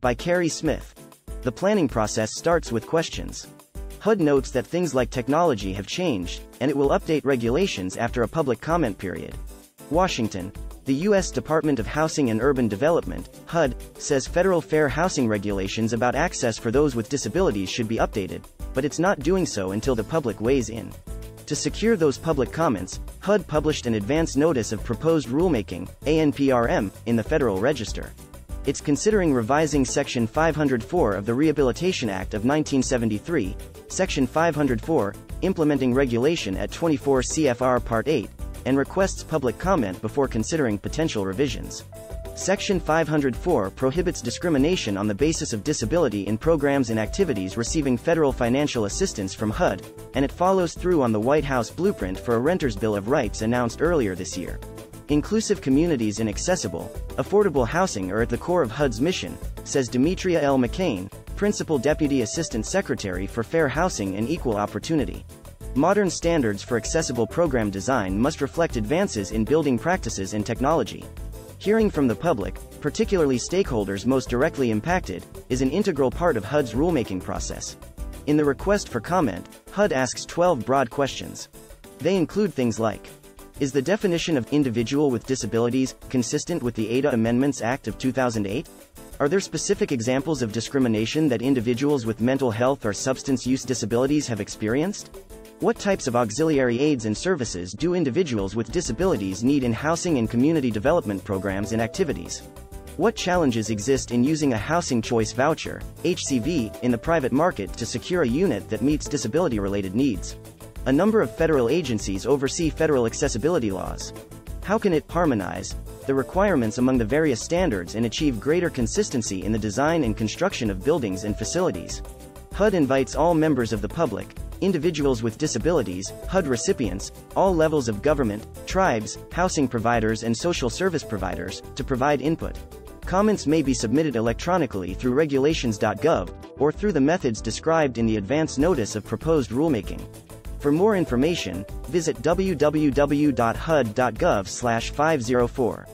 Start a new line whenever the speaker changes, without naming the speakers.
by Kerry Smith. The planning process starts with questions. HUD notes that things like technology have changed, and it will update regulations after a public comment period. Washington. The U.S. Department of Housing and Urban Development, HUD, says federal fair housing regulations about access for those with disabilities should be updated, but it's not doing so until the public weighs in. To secure those public comments, HUD published an advance notice of proposed rulemaking, ANPRM, in the Federal Register. It's considering revising Section 504 of the Rehabilitation Act of 1973, Section 504, implementing regulation at 24 CFR Part 8, and requests public comment before considering potential revisions. Section 504 prohibits discrimination on the basis of disability in programs and activities receiving federal financial assistance from HUD, and it follows through on the White House blueprint for a Renters' Bill of Rights announced earlier this year. Inclusive communities and accessible, affordable housing are at the core of HUD's mission, says Demetria L. McCain, Principal Deputy Assistant Secretary for Fair Housing and Equal Opportunity. Modern standards for accessible program design must reflect advances in building practices and technology. Hearing from the public, particularly stakeholders most directly impacted, is an integral part of HUD's rulemaking process. In the request for comment, HUD asks 12 broad questions. They include things like: is the definition of individual with disabilities consistent with the ADA Amendments Act of 2008? Are there specific examples of discrimination that individuals with mental health or substance use disabilities have experienced? What types of auxiliary aids and services do individuals with disabilities need in housing and community development programs and activities? What challenges exist in using a housing choice voucher, HCV, in the private market to secure a unit that meets disability-related needs? A number of federal agencies oversee federal accessibility laws. How can it harmonize the requirements among the various standards and achieve greater consistency in the design and construction of buildings and facilities? HUD invites all members of the public, individuals with disabilities, HUD recipients, all levels of government, tribes, housing providers and social service providers, to provide input. Comments may be submitted electronically through regulations.gov, or through the methods described in the advance notice of proposed rulemaking. For more information, visit www.hud.gov/504.